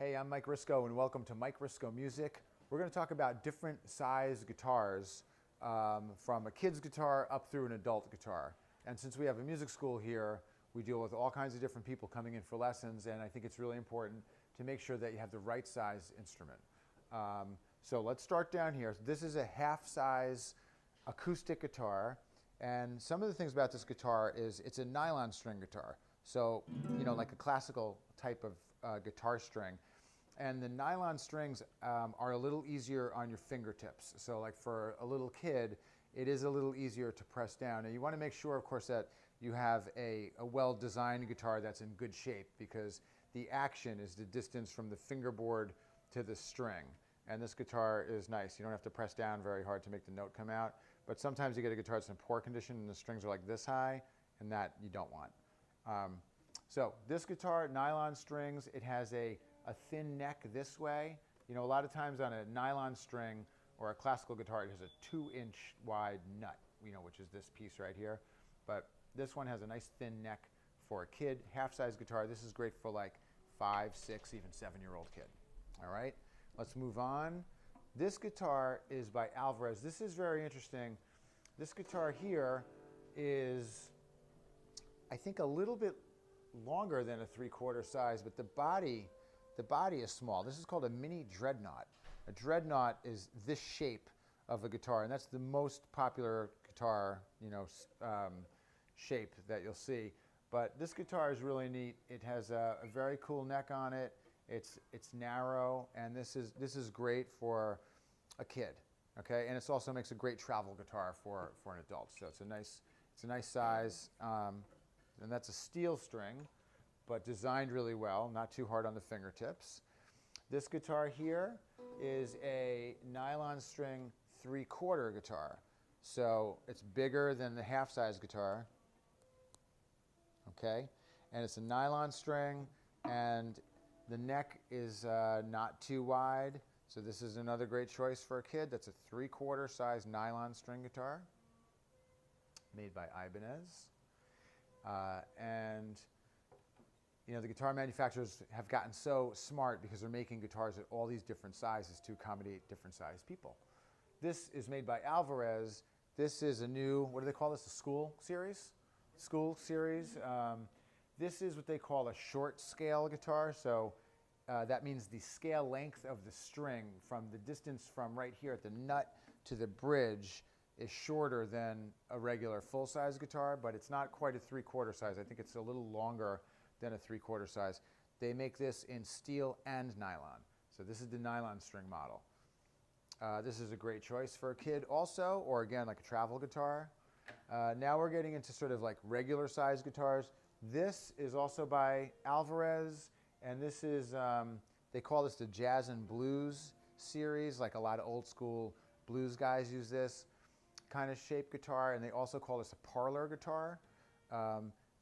Hey, I'm Mike Risco and welcome to Mike Risco Music. We're going to talk about different size guitars from a kid's guitar up through an adult guitar. And since we have a music school here, we deal with all kinds of different people coming in for lessons, and I think it's really important to make sure that you have the right size instrument. So let's start down here. This is a half-size acoustic guitar, and some of the things about this guitar is it's a nylon string guitar. So, you know, like a classical type of guitar string. And the nylon strings are a little easier on your fingertips. So like for a little kid, it is a little easier to press down. And you want to make sure, of course, that you have a well-designed guitar that's in good shape, because the action is the distance from the fingerboard to the string. And this guitar is nice. You don't have to press down very hard to make the note come out. But sometimes you get a guitar that's in poor condition and the strings are like this high, and that you don't want. So this guitar, nylon strings, it has a thin neck this way. You know, a lot of times on a nylon string or a classical guitar, it has a 2-inch wide nut, you know, which is this piece right here. But this one has a nice thin neck for a kid, half-size guitar. This is great for like 5, 6, even 7-year-old kid. All right, let's move on. This guitar is by Alvarez. This is very interesting. This guitar here is, I think, a little bit longer than a 3/4 size, but the body is small. This is called a mini Dreadnought. A Dreadnought is this shape of a guitar, and that's the most popular guitar, you know, shape that you'll see. But this guitar is really neat. It has a very cool neck on it. It's narrow, and this is great for a kid. Okay, and it also makes a great travel guitar for an adult. So it's a nice size. And that's a steel string, but designed really well, not too hard on the fingertips. This guitar here is a nylon string 3/4 guitar. So it's bigger than the half-size guitar, okay? And it's a nylon string, and the neck is not too wide. So this is another great choice for a kid. That's a 3/4 size nylon string guitar made by Ibanez. And you know, the guitar manufacturers have gotten so smart because they're making guitars at all these different sizes to accommodate different sized people. This is made by Alvarez. This is a new, what do they call this, a school series? School series. This is what they call a short scale guitar. So that means the scale length of the string from the distance from right here at the nut to the bridge is shorter than a regular full-size guitar, but it's not quite a 3/4 size. I think it's a little longer than a 3/4 size. They make this in steel and nylon. So this is the nylon string model. This is a great choice for a kid also, or again, like a travel guitar. Now we're getting into sort of like regular size guitars. This is also by Alvarez, and this is, they call this the Jazz and Blues series. Like a lot of old school blues guys use this kind of shaped guitar, and they also call this a Parlor Guitar.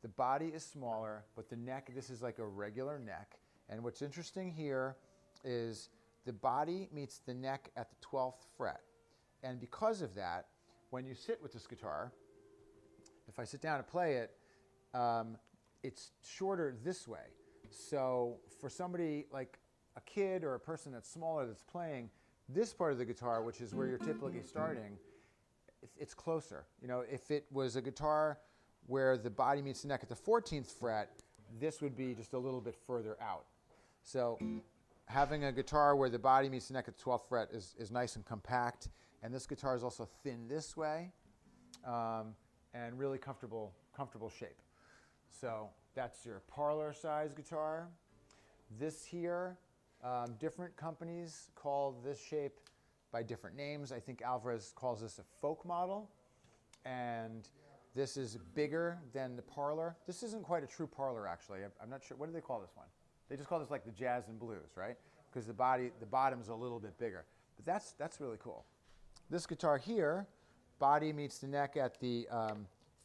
The body is smaller, but the neck, this is like a regular neck. And what's interesting here is the body meets the neck at the 12th fret. And because of that, when you sit with this guitar, if I sit down to play it, it's shorter this way. So for somebody like a kid or a person that's smaller that's playing, this part of the guitar, which is where you're typically starting, it's closer. You know, if it was a guitar where the body meets the neck at the 14th fret, this would be just a little bit further out. So having a guitar where the body meets the neck at the 12th fret is nice and compact. And this guitar is also thin this way, and really comfortable shape. So that's your Parlor size guitar. This here, different companies call this shape by different names. I think Alvarez calls this a folk model, and this is bigger than the Parlor. This isn't quite a true Parlor, actually. I'm not sure. What do they call this one? They just call this like the Jazz and Blues, right? Because the bottom's a little bit bigger. But that's really cool. This guitar here, body meets the neck at the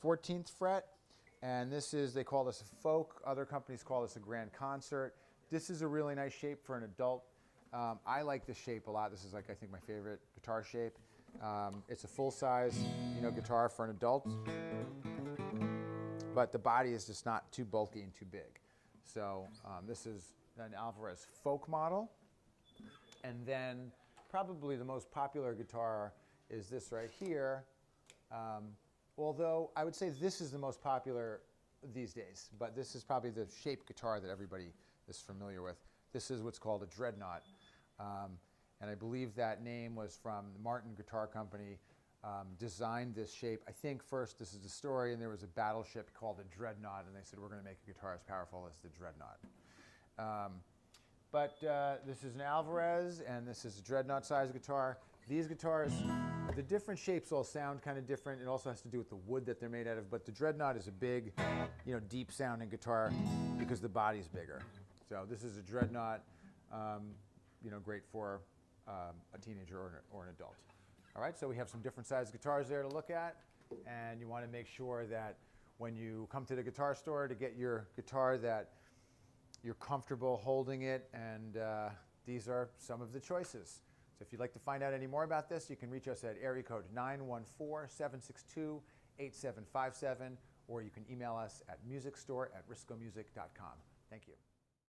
14th fret, and this is, they call this a folk. Other companies call this a grand concert. This is a really nice shape for an adult. I like this shape a lot. This is like, I think, my favorite guitar shape. It's a full-size, you know, guitar for an adult, but the body is just not too bulky and too big. So this is an Alvarez folk model. And then probably the most popular guitar is this right here. Although I would say this is the most popular these days, but this is probably the shaped guitar that everybody is familiar with. This is what's called a Dreadnought. And I believe that name was from the Martin Guitar Company, designed this shape. I think first, this is the story, and there was a battleship called a Dreadnought, and they said, we're going to make a guitar as powerful as the Dreadnought. This is an Alvarez, and this is a Dreadnought size guitar. These guitars, the different shapes all sound kind of different. It also has to do with the wood that they're made out of, but the Dreadnought is a big, deep sounding guitar because the body's bigger. So this is a Dreadnought, great for a teenager or an adult. All right, so we have some different sized guitars there to look at, and you want to make sure that when you come to the guitar store to get your guitar that you're comfortable holding it, and these are some of the choices. So if you'd like to find out any more about this, you can reach us at area code 914-762-8757, or you can email us at musicstore@riscomusic.com. Thank you.